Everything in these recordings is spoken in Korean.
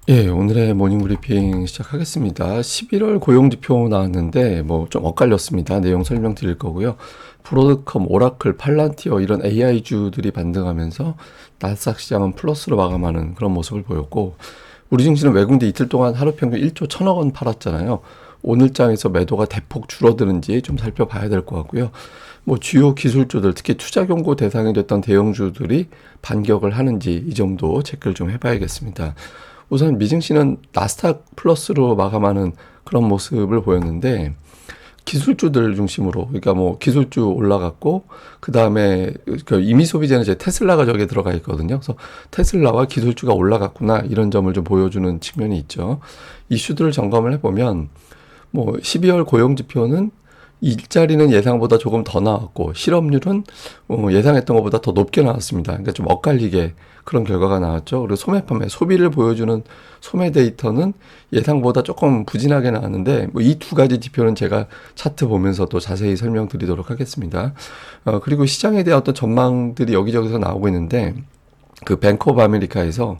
예, 오늘의 모닝 브리핑 시작하겠습니다. 11월 고용지표 나왔는데 뭐 좀 엇갈렸습니다. 내용 설명드릴 거고요. 브로드컴, 오라클, 팔란티어 이런 AI주들이 반등하면서 나스닥 시장은 플러스로 마감하는 그런 모습을 보였고, 우리 증시는 외국인들 이틀 동안 하루 평균 1조 1천억 원 팔았잖아요. 오늘장에서 매도가 대폭 줄어드는지 좀 살펴봐야 될 것 같고요. 뭐 주요 기술주들, 특히 투자 경고 대상이 됐던 대형주들이 반격을 하는지 이 점도 체크를 좀 해봐야겠습니다. 우선 미증시는 나스닥 플러스로 마감하는 그런 모습을 보였는데, 기술주들 중심으로, 그러니까 뭐 기술주 올라갔고, 그 다음에 그 이미 소비재는 이제 테슬라가 저기에 들어가 있거든요. 그래서 테슬라와 기술주가 올라갔구나, 이런 점을 좀 보여주는 측면이 있죠. 이슈들을 점검을 해보면 뭐 12월 고용지표는 일자리는 예상보다 조금 더 나왔고, 실업률은 예상했던 것보다 더 높게 나왔습니다. 그러니까 좀 엇갈리게 그런 결과가 나왔죠. 그리고 소매 판매, 소비를 보여주는 소매 데이터는 예상보다 조금 부진하게 나왔는데, 뭐 이 두 가지 지표는 제가 차트 보면서 또 자세히 설명드리도록 하겠습니다. 그리고 시장에 대한 어떤 전망들이 여기저기서 나오고 있는데, 그 뱅크 오브 아메리카에서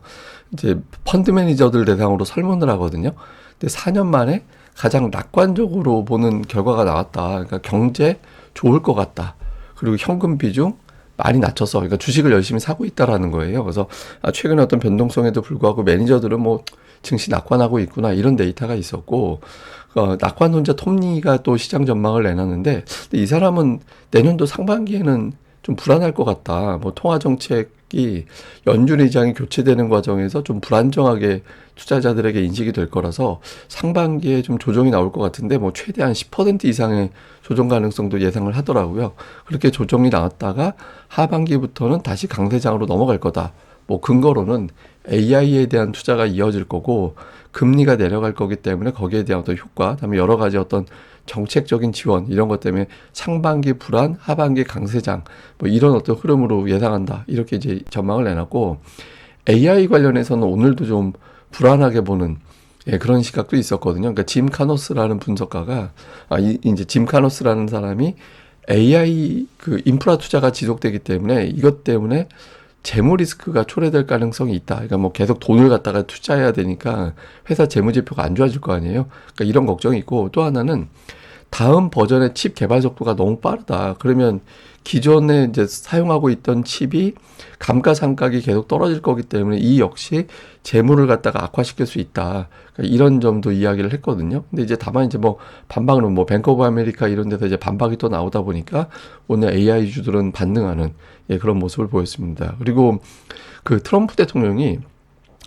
이제 펀드 매니저들 대상으로 설문을 하거든요. 근데 4년 만에 가장 낙관적으로 보는 결과가 나왔다. 그러니까 경제 좋을 것 같다. 그리고 현금 비중 많이 낮춰서, 그러니까 주식을 열심히 사고 있다라는 거예요. 그래서 최근에 어떤 변동성에도 불구하고 매니저들은 뭐 증시 낙관하고 있구나, 이런 데이터가 있었고, 낙관 혼자 톱니가 또 시장 전망을 내놨는데, 근데 이 사람은 내년도 상반기에는 좀 불안할 것 같다. 뭐 통화 정책이 연준 의장이 교체되는 과정에서 좀 불안정하게 투자자들에게 인식이 될 거라서 상반기에 좀 조정이 나올 것 같은데, 뭐 최대한 10% 이상의 조정 가능성도 예상을 하더라고요. 그렇게 조정이 나왔다가 하반기부터는 다시 강세장으로 넘어갈 거다. 뭐 근거로는 AI에 대한 투자가 이어질 거고, 금리가 내려갈 거기 때문에 거기에 대한 어떤 효과, 그다음에 여러 가지 어떤 정책적인 지원, 이런 것 때문에 상반기 불안, 하반기 강세장, 뭐 이런 어떤 흐름으로 예상한다, 이렇게 이제 전망을 내놨고, AI 관련해서는 오늘도 좀 불안하게 보는, 예, 그런 시각도 있었거든요. 그러니까 짐 카노스라는 분석가가, 이제 짐 카노스라는 사람이 AI 그 인프라 투자가 지속되기 때문에 이것 때문에 재무 리스크가 초래될 가능성이 있다. 그러니까 뭐 계속 돈을 갖다가 투자해야 되니까 회사 재무제표가 안 좋아질 거 아니에요. 그러니까 이런 걱정이 있고, 또 하나는 다음 버전의 칩 개발 속도가 너무 빠르다. 그러면 기존에 이제 사용하고 있던 칩이 감가상각이 계속 떨어질 거기 때문에 이 역시 재무를 갖다가 악화시킬 수 있다. 그러니까 이런 점도 이야기를 했거든요. 근데 이제 다만 이제 뭐 반박은 뭐 뱅크 오브 아메리카 이런 데서 이제 반박이 또 나오다 보니까 오늘 AI 주들은 반등하는, 예, 그런 모습을 보였습니다. 그리고 그 트럼프 대통령이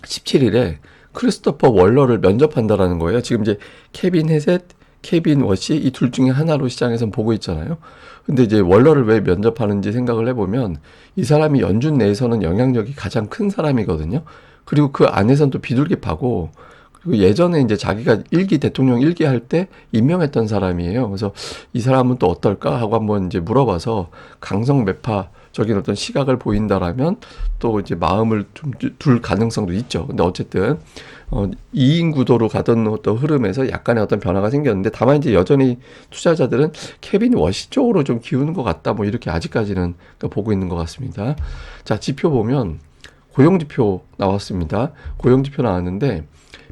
17일에 크리스토퍼 월러를 면접한다라는 거예요. 지금 이제 케빈 헤셋, 케빈 워시 이 둘 중에 하나로 시장에선 보고 있잖아요. 근데 이제 월러를 왜 면접하는지 생각을 해보면 이 사람이 연준 내에서는 영향력이 가장 큰 사람이거든요. 그리고 그 안에선 또 비둘기파고, 그리고 예전에 이제 자기가 대통령 일기 할 때 임명했던 사람이에요. 그래서 이 사람은 또 어떨까 하고 한번 이제 물어봐서 강성 매파적인 어떤 시각을 보인다라면 또 이제 마음을 좀 둘 가능성도 있죠. 근데 어쨌든 2인 구도로 가던 어떤 흐름에서 약간의 어떤 변화가 생겼는데, 다만 이제 여전히 투자자들은 케빈 워시 쪽으로 좀 기우는 것 같다, 뭐 이렇게 아직까지는 보고 있는 것 같습니다. 자, 지표 보면 고용지표 나왔습니다. 고용지표 나왔는데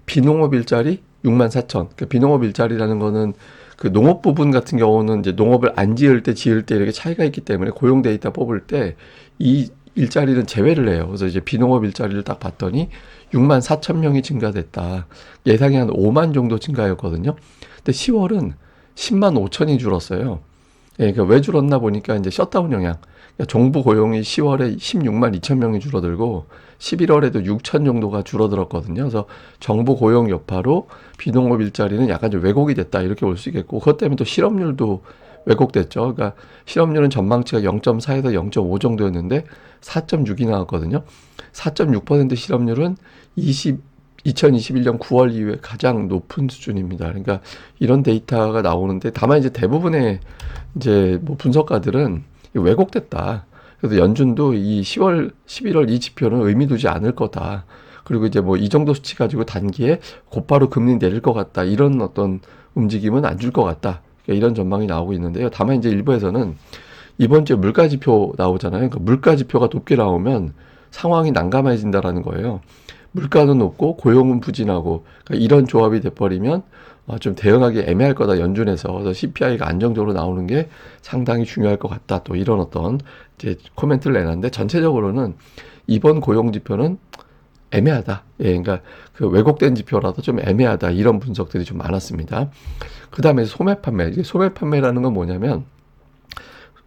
비농업 일자리 6만 4천. 그러니까 비농업 일자리라는 거는 그 농업 부분 같은 경우는 이제 농업을 안 지을 때 지을 때 이렇게 차이가 있기 때문에 고용 데이터 뽑을 때 이 일자리는 제외를 해요. 그래서 이제 비농업 일자리를 딱 봤더니 6만 4천 명이 증가됐다. 예상이 한 5만 정도 증가였거든요. 근데 10월은 10만 5천이 줄었어요. 예, 그러니까 왜 줄었나 보니까 이제 셧다운 영향. 그러니까 정부 고용이 10월에 16만 2천 명이 줄어들고 11월에도 6천 정도가 줄어들었거든요. 그래서 정부 고용 여파로 비농업 일자리는 약간 좀 왜곡이 됐다, 이렇게 볼 수 있겠고, 그것 때문에 또 실업률도 왜곡됐죠. 그러니까 실업률은 전망치가 0.4에서 0.5 정도였는데 4.6이 나왔거든요. 4.6% 실업률은 2021년 9월 이후에 가장 높은 수준입니다. 그러니까 이런 데이터가 나오는데, 다만 이제 대부분의 이제 뭐 분석가들은 왜곡됐다. 그래서 연준도 이 10월, 11월 이 지표는 의미 두지 않을 거다. 그리고 이제 뭐 이 정도 수치 가지고 단기에 곧바로 금리 내릴 것 같다, 이런 어떤 움직임은 안 줄 것 같다. 그러니까 이런 전망이 나오고 있는데요. 다만 이제 일부에서는 이번 주에 물가 지표 나오잖아요. 그러니까 물가 지표가 높게 나오면 상황이 난감해진다라는 거예요. 물가는 높고 고용은 부진하고, 그러니까 이런 조합이 돼버리면 좀 대응하기 애매할 거다, 연준에서. 그래서 CPI가 안정적으로 나오는 게 상당히 중요할 것 같다. 또 이런 어떤 이제 코멘트를 내놨는데, 전체적으로는 이번 고용 지표는 애매하다. 예, 그러니까 그 왜곡된 지표라도 좀 애매하다. 이런 분석들이 좀 많았습니다. 그 다음에 소매 판매. 이게 소매 판매라는 건 뭐냐면,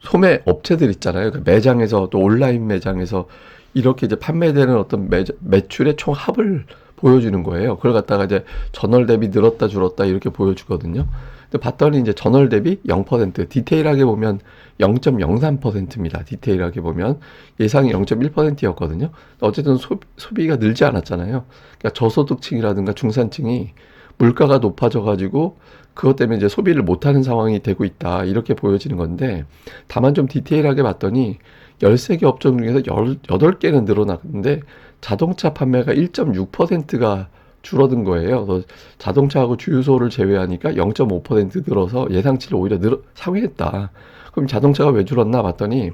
소매 업체들 있잖아요. 그 매장에서, 또 온라인 매장에서 이렇게 이제 판매되는 어떤 매출의 총 합을 보여주는 거예요. 그걸 갖다가 이제 전월 대비 늘었다 줄었다 이렇게 보여주거든요. 근데 봤더니 이제 전월 대비 0%, 디테일하게 보면 0.03%입니다. 디테일하게 보면 예상이 0.1%였거든요. 어쨌든 소비가 늘지 않았잖아요. 그러니까 저소득층이라든가 중산층이 물가가 높아져가지고 그것 때문에 이제 소비를 못하는 상황이 되고 있다. 이렇게 보여지는 건데, 다만 좀 디테일하게 봤더니 13개 업종 중에서 18개는 늘어났는데 자동차 판매가 1.6%가 줄어든 거예요. 그래서 자동차하고 주유소를 제외하니까 0.5% 늘어서 예상치를 오히려 상회했다. 그럼 자동차가 왜 줄었나 봤더니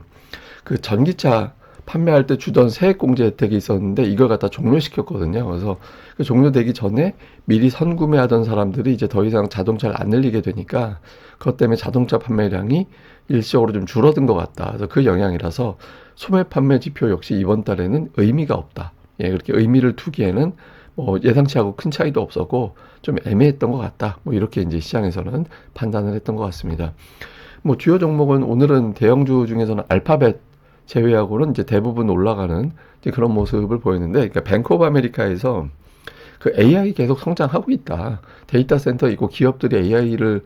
그 전기차 판매할 때 주던 세액공제 혜택이 있었는데 이걸 갖다 종료시켰거든요. 그래서 그 종료되기 전에 미리 선구매하던 사람들이 이제 더 이상 자동차를 안 늘리게 되니까 그것 때문에 자동차 판매량이 일시적으로 좀 줄어든 것 같다. 그래서 그 영향이라서 소매 판매 지표 역시 이번 달에는 의미가 없다. 예, 그렇게 의미를 두기에는 뭐 예상치하고 큰 차이도 없었고 좀 애매했던 것 같다. 뭐 이렇게 이제 시장에서는 판단을 했던 것 같습니다. 뭐 주요 종목은 오늘은 대형주 중에서는 알파벳 제외하고는 이제 대부분 올라가는 이제 그런 모습을 보였는데, 그러니까 뱅크 오브 아메리카에서 그 AI 계속 성장하고 있다. 데이터 센터 있고 기업들이 AI를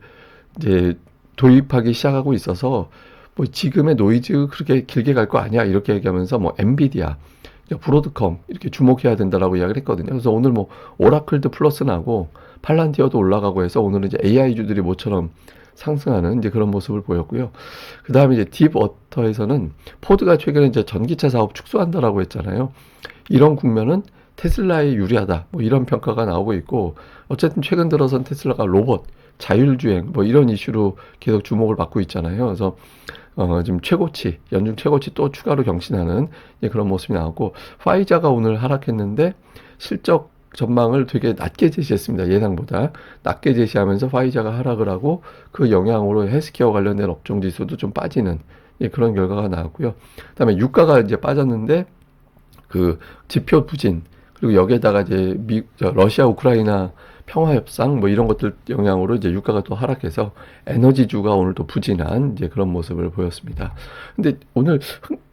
이제 도입하기 시작하고 있어서 뭐 지금의 노이즈 그렇게 길게 갈 거 아니야 이렇게 얘기하면서 뭐 엔비디아, 브로드컴 이렇게 주목해야 된다라고 이야기를 했거든요. 그래서 오늘 뭐 오라클도 플러스 나고 팔란티어도 올라가고 해서 오늘은 이제 AI주들이 모처럼 상승하는 이제 그런 모습을 보였고요. 그 다음에 이제 딥워터에서는 포드가 최근에 이제 전기차 사업 축소한다라고 했잖아요. 이런 국면은 테슬라에 유리하다. 뭐 이런 평가가 나오고 있고, 어쨌든 최근 들어선 테슬라가 로봇, 자율주행 뭐 이런 이슈로 계속 주목을 받고 있잖아요. 그래서 지금 최고치, 연중 최고치 또 추가로 경신하는 그런 모습이 나왔고, 화이자가 오늘 하락했는데 실적 전망을 되게 낮게 제시했습니다. 예상보다 낮게 제시하면서 화이자가 하락을 하고 그 영향으로 헬스케어 관련된 업종 지수도 좀 빠지는 그런 결과가 나왔고요. 그다음에 유가가 이제 빠졌는데 그 지표 부진, 그리고 여기에다가 이제 러시아 우크라이나 평화협상 뭐 이런 것들 영향으로 이제 유가가 또 하락해서 에너지주가 오늘 또 부진한 이제 그런 모습을 보였습니다. 근데 오늘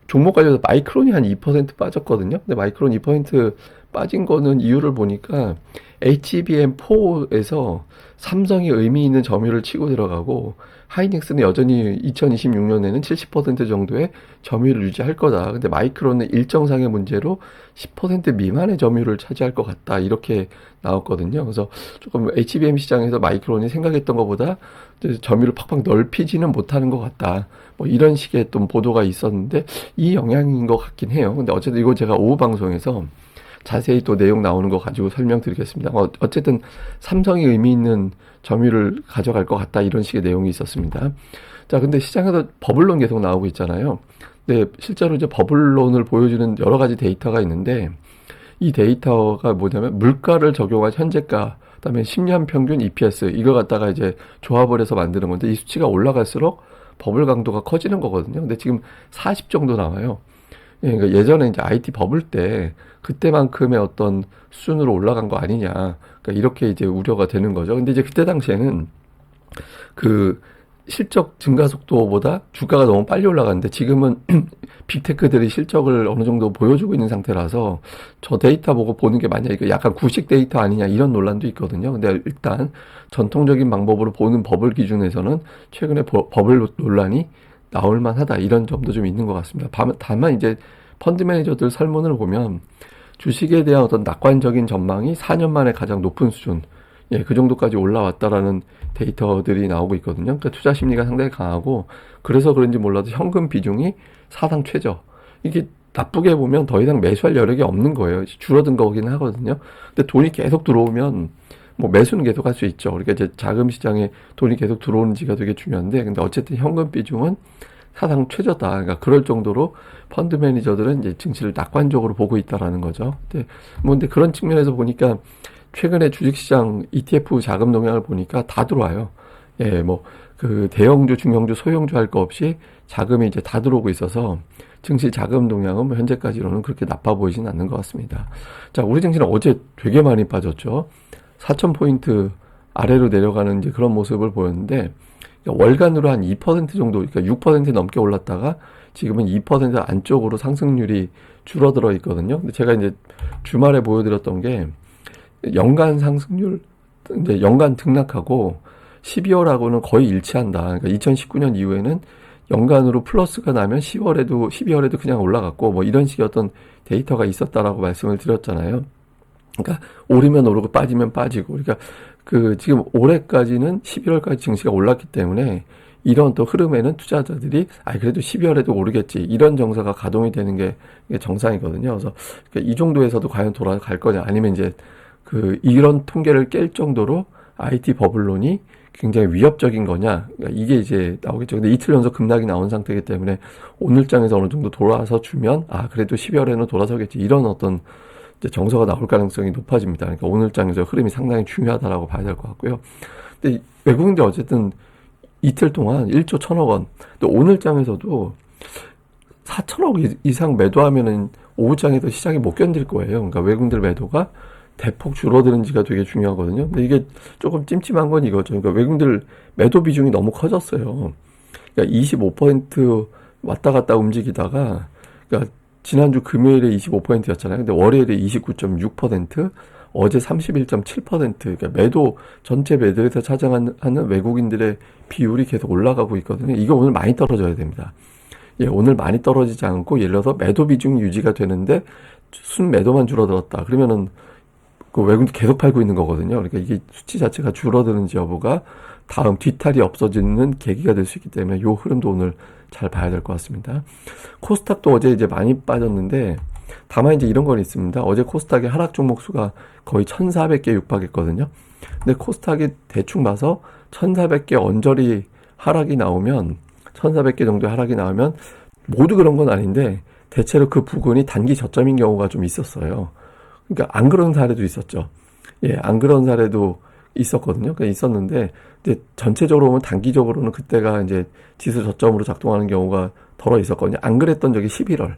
종목 관련해서 마이크론이 한 2% 빠졌거든요. 근데 마이크론 2% 빠진 거는 이유를 보니까 HBM4에서 삼성이 의미 있는 점유율을 치고 들어가고, 하이닉스는 여전히 2026년에는 70% 정도의 점유율을 유지할 거다. 근데 마이크론은 일정상의 문제로 10% 미만의 점유율을 차지할 것 같다. 이렇게 나왔거든요. 그래서 조금 HBM 시장에서 마이크론이 생각했던 것보다 점유율을 팍팍 넓히지는 못하는 것 같다. 뭐 이런 식의 또 보도가 있었는데 이 영향인 것 같긴 해요. 근데 어쨌든 이거 제가 오후 방송에서 자세히 또 내용 나오는 거 가지고 설명드리겠습니다. 어쨌든 삼성이 의미 있는 점유율을 가져갈 것 같다, 이런 식의 내용이 있었습니다. 자, 근데 시장에서 버블론 계속 나오고 있잖아요. 근데 실제로 이제 버블론을 보여주는 여러 가지 데이터가 있는데, 이 데이터가 뭐냐면 물가를 적용한 현재가, 그다음에 10년 평균 EPS 이걸 갖다가 이제 조합을 해서 만드는 건데, 이 수치가 올라갈수록 버블 강도가 커지는 거거든요. 근데 지금 40 정도 나와요. 그러니까 예전에 이제 IT 버블 때 그때만큼의 어떤 수준으로 올라간 거 아니냐. 그러니까 이렇게 이제 우려가 되는 거죠. 근데 이제 그때 당시에는 그 실적 증가 속도보다 주가가 너무 빨리 올라갔는데, 지금은 빅테크들이 실적을 어느 정도 보여주고 있는 상태라서 저 데이터 보고 보는 게 맞냐, 이거 약간 구식 데이터 아니냐 이런 논란도 있거든요. 근데 일단 전통적인 방법으로 보는 버블 기준에서는 최근에 버블 논란이 나올 만하다, 이런 점도 좀 있는 것 같습니다. 다만 이제 펀드 매니저들 설문을 보면 주식에 대한 어떤 낙관적인 전망이 4년 만에 가장 높은 수준, 그 정도까지 올라왔다라는 데이터들이 나오고 있거든요. 그러니까 투자 심리가 상당히 강하고, 그래서 그런지 몰라도 현금 비중이 사상 최저. 이게 나쁘게 보면 더 이상 매수할 여력이 없는 거예요. 줄어든 거긴 하거든요. 근데 돈이 계속 들어오면 뭐 매수는 계속 할 수 있죠. 그러니까 이제 자금 시장에 돈이 계속 들어오는지가 되게 중요한데, 근데 어쨌든 현금 비중은 사상 최저다. 그러니까 그럴 정도로 펀드 매니저들은 이제 증시를 낙관적으로 보고 있다라는 거죠. 근데 그런 측면에서 보니까 최근에 주식시장 ETF 자금 동향을 보니까 다 들어와요. 예, 뭐 그 대형주, 중형주, 소형주 할 거 없이 자금이 이제 다 들어오고 있어서 증시 자금 동향은 뭐 현재까지로는 그렇게 나빠 보이진 않는 것 같습니다. 자, 우리 증시는 어제 되게 많이 빠졌죠. 4,000포인트 아래로 내려가는 이제 그런 모습을 보였는데, 월간으로 한 2% 정도, 그러니까 6% 넘게 올랐다가 지금은 2% 안쪽으로 상승률이 줄어들어 있거든요. 근데 제가 이제 주말에 보여드렸던 게 연간 상승률, 이제 연간 등락하고 12월하고는 거의 일치한다. 그러니까 2019년 이후에는 연간으로 플러스가 나면 12월에도 그냥 올라갔고, 뭐 이런 식의 어떤 데이터가 있었다라고 말씀을 드렸잖아요. 그러니까 오르면 오르고 빠지면 빠지고, 그러니까 그 지금 올해까지는 11월까지 증시가 올랐기 때문에 이런 또 흐름에는 투자자들이 그래도 12월에도 오르겠지, 이런 정서가 가동이 되는 게 정상이거든요. 그래서 그러니까 이 정도에서도 과연 돌아갈 거냐, 아니면 이제 그 이런 통계를 깰 정도로 IT 버블론이 굉장히 위협적인 거냐, 그러니까 이게 이제 나오겠죠. 근데 이틀 연속 급락이 나온 상태이기 때문에 오늘장에서 어느 정도 돌아서 주면 그래도 12월에는 돌아서겠지, 이런 어떤 이제 정서가 나올 가능성이 높아집니다. 그러니까 오늘장에서 흐름이 상당히 중요하다라고 봐야 될 것 같고요. 근데 외국인들 어쨌든 이틀 동안 1조 1,000억 원, 또 오늘장에서도 4,000억 이상 매도하면은 오후장에도 시장이 못 견딜 거예요. 그러니까 외국인들 매도가 대폭 줄어드는지가 되게 중요하거든요. 근데 이게 조금 찜찜한 건 이거죠. 그러니까 외국인들 매도 비중이 너무 커졌어요. 그러니까 25% 왔다 갔다 움직이다가, 그러니까 지난주 금요일에 25%였잖아요. 근데 월요일에 29.6%, 어제 31.7%, 그러니까 매도, 전체 매도에서 차지하는 외국인들의 비율이 계속 올라가고 있거든요. 이거 오늘 많이 떨어져야 됩니다. 예, 오늘 많이 떨어지지 않고, 예를 들어서 매도 비중이 유지가 되는데 순 매도만 줄어들었다, 그러면은 그 외국인이 계속 팔고 있는 거거든요. 그러니까 이게 수치 자체가 줄어드는지 여부가 다음 뒤탈이 없어지는 계기가 될 수 있기 때문에 이 흐름도 오늘 잘 봐야 될 것 같습니다. 코스닥도 어제 이제 많이 빠졌는데, 다만 이제 이런 건 있습니다. 어제 코스닥의 하락 종목 수가 거의 1,400개 육박했거든요. 근데 코스닥이 대충 봐서 1,400개 언저리 하락이 나오면, 1,400개 정도의 하락이 나오면 모두 그런 건 아닌데 대체로 그 부근이 단기 저점인 경우가 좀 있었어요. 그러니까 안 그런 사례도 있었죠. 예, 안 그런 사례도 있었거든요. 그러니까 있었는데, 근데 전체적으로 보면 단기적으로는 그때가 이제 지수 저점으로 작동하는 경우가 덜어 있었거든요. 안 그랬던 적이 11월.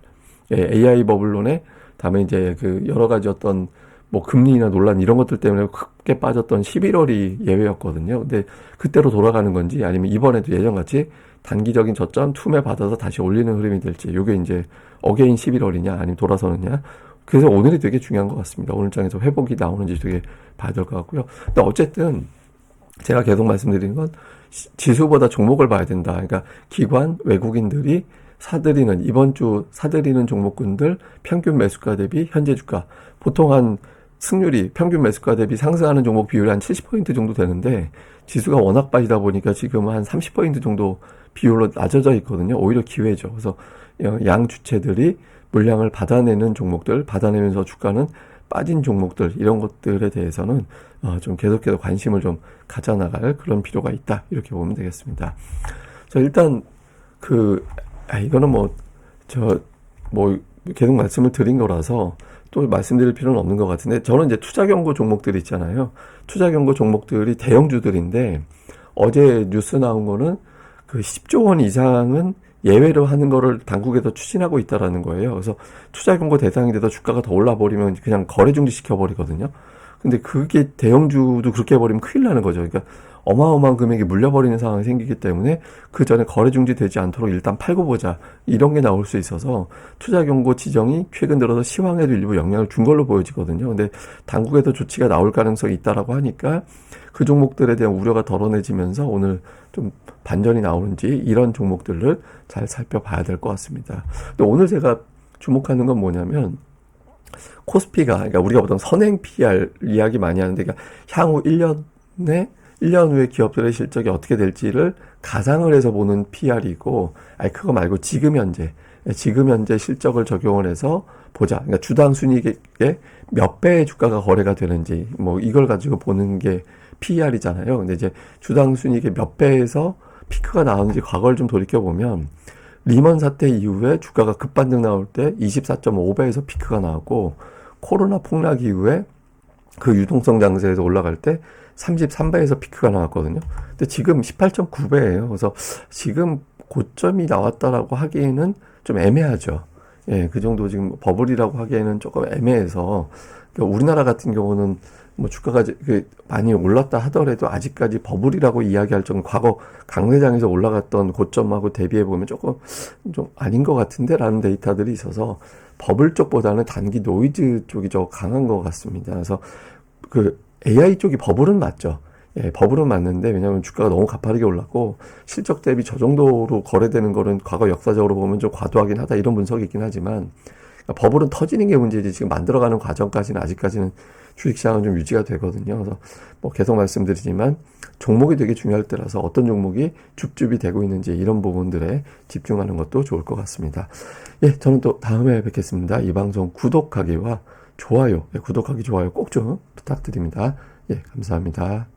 예, AI 버블론에, 다음에 이제 그 여러 가지 어떤 뭐 금리나 논란 이런 것들 때문에 크게 빠졌던 11월이 예외였거든요. 근데 그때로 돌아가는 건지, 아니면 이번에도 예전같이 단기적인 저점 투매 받아서 다시 올리는 흐름이 될지, 요게 이제 어게인 11월이냐 아니면 돌아서느냐. 그래서 오늘이 되게 중요한 것 같습니다. 오늘 장에서 회복이 나오는지 되게 봐야 될 것 같고요. 근데 어쨌든 제가 계속 말씀드리는 건 지수보다 종목을 봐야 된다. 그러니까 기관, 외국인들이 사들이는, 이번 주 사들이는 종목군들 평균 매수가 대비 현재 주가, 보통 한 승률이 평균 매수가 대비 상승하는 종목 비율이 한 70% 정도 되는데, 지수가 워낙 빠지다 보니까 지금 한 30% 정도 비율로 낮아져 있거든요. 오히려 기회죠. 그래서 양 주체들이 물량을 받아내는 종목들, 받아내면서 주가는 빠진 종목들, 이런 것들에 대해서는 좀 계속해서 관심을 좀 가져나갈 그런 필요가 있다, 이렇게 보면 되겠습니다. 자, 일단 이거는 계속 말씀을 드린 거라서 또 말씀드릴 필요는 없는 것 같은데, 저는 이제 투자 경고 종목들이 있잖아요. 투자 경고 종목들이 대형주들인데, 어제 뉴스 나온 거는 그 10조 원 이상은 예외로 하는 거를 당국에서 추진하고 있다라는 거예요. 그래서 투자 경고 대상이 돼서 주가가 더 올라버리면 그냥 거래 중지 시켜버리거든요. 근데 그게 대형주도 그렇게 해버리면 큰일 나는 거죠. 그러니까 어마어마한 금액이 물려버리는 상황이 생기기 때문에 그 전에 거래 중지 되지 않도록 일단 팔고 보자, 이런 게 나올 수 있어서 투자 경고 지정이 최근 들어서 시황에도 일부 영향을 준 걸로 보여지거든요. 근데 당국에서 조치가 나올 가능성이 있다라고 하니까 그 종목들에 대한 우려가 덜어내지면서 오늘 좀 반전이 나오는지, 이런 종목들을 잘 살펴봐야 될 것 같습니다. 근데 오늘 제가 주목하는 건 뭐냐면, 코스피가, 그러니까 우리가 보통 선행 PR 이야기 많이 하는데, 그러니까 향후 1년 후에 기업들의 실적이 어떻게 될지를 가상을 해서 보는 PR이고, 그거 말고 지금 현재 실적을 적용을 해서 보자. 그러니까 주당 순이익의 몇 배의 주가가 거래가 되는지, 뭐 이걸 가지고 보는 게 PER이잖아요. 근데 이제 주당 순이익의 몇 배에서 피크가 나오는지 과거를 좀 돌이켜보면, 리먼 사태 이후에 주가가 급반등 나올 때 24.5배에서 피크가 나왔고, 코로나 폭락 이후에 그 유동성 장세에서 올라갈 때 33배에서 피크가 나왔거든요. 근데 지금 18.9배예요. 그래서 지금 고점이 나왔다라고 하기에는 좀 애매하죠. 예, 그 정도 지금 버블이라고 하기에는 조금 애매해서, 그러니까 우리나라 같은 경우는 뭐 주가가 많이 올랐다 하더라도 아직까지 버블이라고 이야기할 정도, 과거 강매장에서 올라갔던 고점하고 대비해 보면 조금 좀 아닌 것 같은데라는 데이터들이 있어서 버블 쪽보다는 단기 노이즈 쪽이 더 강한 것 같습니다. 그래서 그 AI 쪽이 버블은 맞죠. 예, 버블은 맞는데, 왜냐하면 주가가 너무 가파르게 올랐고 실적 대비 저 정도로 거래되는 거는 과거 역사적으로 보면 좀 과도하긴 하다, 이런 분석이 있긴 하지만, 그러니까 버블은 터지는 게 문제지 지금 만들어가는 과정까지는 아직까지는 주식시장은 좀 유지가 되거든요. 그래서 뭐 계속 말씀드리지만 종목이 되게 중요할 때라서 어떤 종목이 줍줍이 되고 있는지 이런 부분들에 집중하는 것도 좋을 것 같습니다. 예, 저는 또 다음에 뵙겠습니다. 이 방송 구독하기와 좋아요, 구독하기, 좋아요 꼭 좀 부탁드립니다. 예, 감사합니다.